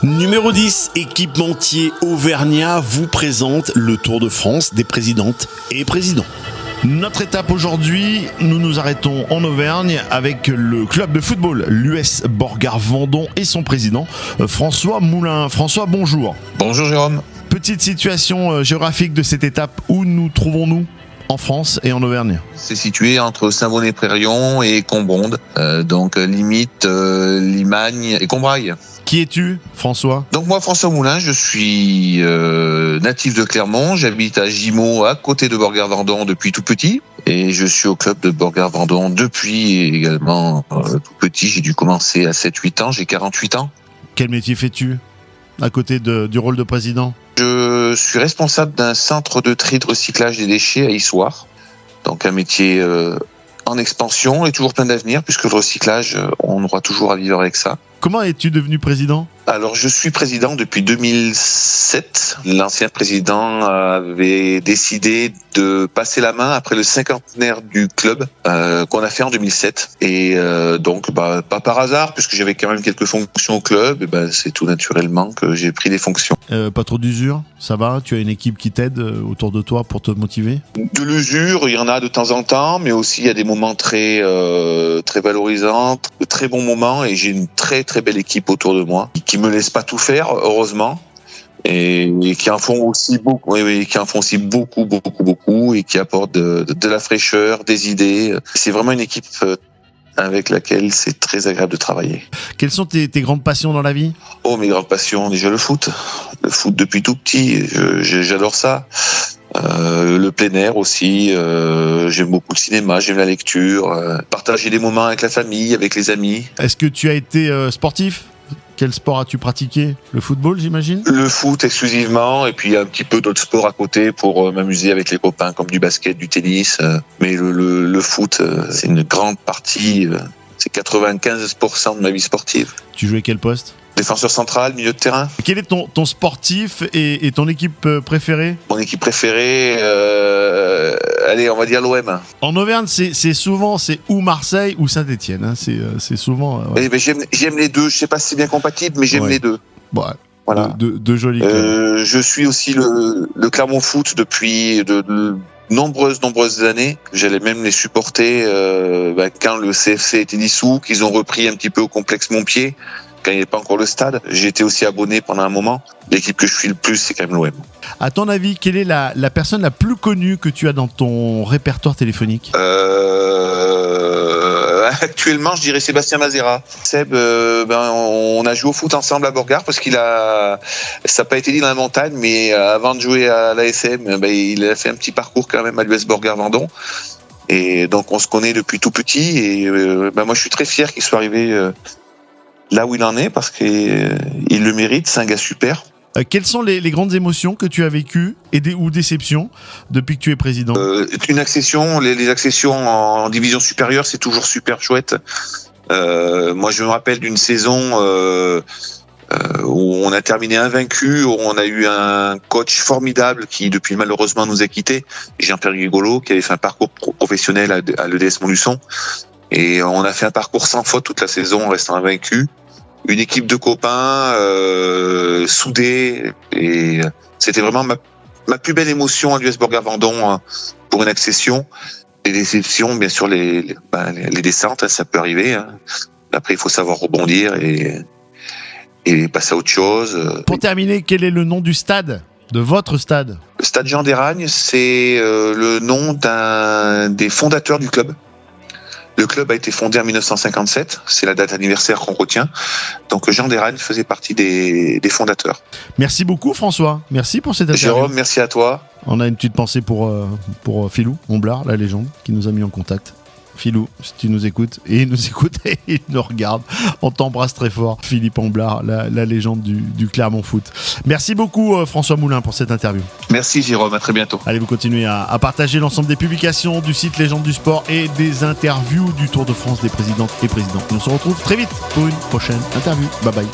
Numéro 10, équipementier Auvergnat vous présente le Tour de France des présidentes et présidents. Notre étape aujourd'hui, nous nous arrêtons en Auvergne avec le club de football, l'US Borgard-Vendon et son président, François Moulin. François, bonjour. Bonjour Jérôme. Petite situation géographique de cette étape, où nous trouvons-nous en France et en Auvergne? C'est situé entre Saint-Bonnet-Prérion et Combonde, donc limite Limagne et Combrailles. Qui es-tu, François? Donc moi, François Moulin, je suis natif de Clermont, j'habite à Gimont, à côté de Borgard-Vendon depuis tout petit, et je suis au club de Borgard-Vendon depuis également tout petit. J'ai dû commencer à 7-8 ans, j'ai 48 ans. Quel métier fais-tu à côté du rôle de président? Je suis responsable d'un centre de tri de recyclage des déchets à Issoire, donc un métier en expansion et toujours plein d'avenir, puisque le recyclage, on aura toujours à vivre avec ça. Comment es-tu devenu président? Alors, je suis président depuis 2007. L'ancien président avait décidé de passer la main après le cinquantenaire du club qu'on a fait en 2007. Et donc, pas par hasard, puisque j'avais quand même quelques fonctions au club, et c'est tout naturellement que j'ai pris des fonctions. Pas trop d'usure? Ça va? Tu as une équipe qui t'aide autour de toi pour te motiver? De l'usure, il y en a de temps en temps, mais aussi il y a des moments très valorisants, de très bons moments, et j'ai une très belle équipe autour de moi qui me laisse pas tout faire, heureusement, et qui en font aussi beaucoup, qui en font aussi beaucoup, et qui apportent de la fraîcheur, des idées. C'est vraiment une équipe avec laquelle c'est très agréable de travailler. Quelles sont tes grandes passions dans la vie? Oh, mes grandes passions, déjà le foot. Le foot depuis tout petit, j'adore ça. Le plein air aussi, j'aime beaucoup le cinéma, j'aime la lecture, partager des moments avec la famille, avec les amis. Est-ce que tu as été sportif? Quel sport as-tu pratiqué? Le football, j'imagine? Le foot exclusivement, et puis un petit peu d'autres sports à côté pour m'amuser avec les copains, comme du basket, du tennis. Mais le foot, c'est une grande partie, c'est 95% de ma vie sportive. Tu jouais quel poste? Défenseur central, milieu de terrain. Quel est ton sportif et ton équipe préférée? Mon équipe préférée, allez, on va dire l'OM. En Auvergne, c'est souvent ou Marseille ou Saint-Etienne. Hein. C'est souvent. Ouais. J'aime les deux. Je sais pas si c'est bien compatible, mais j'aime les deux. Ouais. Voilà. Deux jolis clubs. Je suis aussi le Clermont Foot depuis de nombreuses années. J'allais même les supporter quand le CFC était dissous, qu'ils ont repris un petit peu au complexe Montpied. Quand il n'y avait pas encore le stade, j'ai été aussi abonné pendant un moment. L'équipe que je suis le plus, c'est quand même l'OM. À ton avis, quelle est la personne la plus connue que tu as dans ton répertoire téléphonique? Actuellement, je dirais Sébastien Mazera. Seb, on a joué au foot ensemble à Borgard parce ça n'a pas été dit dans la montagne, mais avant de jouer à l'ASM, il a fait un petit parcours quand même à l'US Borgard-Vendon. Et donc, on se connaît depuis tout petit. Et moi, je suis très fier qu'il soit arrivé là où il en est, parce qu'il le mérite, c'est un gars super. Quelles sont les grandes émotions que tu as vécues ou déceptions depuis que tu es président? Une accession, les accessions en division supérieure, c'est toujours super chouette. Moi, je me rappelle d'une saison où on a terminé invaincu, où on a eu un coach formidable qui, depuis, malheureusement, nous a quittés, Jean-Pierre Guigolo, qui avait fait un parcours professionnel à l'EDS Montluçon. Et on a fait un parcours sans faute toute la saison en restant invaincu. Une équipe de copains soudés, et c'était vraiment ma plus belle émotion à l'US Borgard-Vendon pour une accession. Les déceptions, bien sûr, les descentes, ça peut arriver. Hein. Après, il faut savoir rebondir et passer à autre chose. Pour terminer, quel est le nom du stade, de votre stade? Le stade Jean d'Eragne, c'est le nom d'un des fondateurs du club. Le club a été fondé en 1957, c'est la date anniversaire qu'on retient. Donc Jean d'Eragne faisait partie des fondateurs. Merci beaucoup François, merci pour cette interview. Jérôme, merci à toi. On a une petite pensée pour Philou Omblard, la légende, qui nous a mis en contact. Philou, si tu nous écoutes, et il nous écoute et il nous regarde, on t'embrasse très fort. Philippe Omblard, la légende du Clermont Foot. Merci beaucoup François Moulin pour cette interview. Merci Jérôme, à très bientôt. Allez, vous continuez à partager l'ensemble des publications du site Légende du Sport et des interviews du Tour de France des présidentes et présidents. On se retrouve très vite pour une prochaine interview. Bye bye.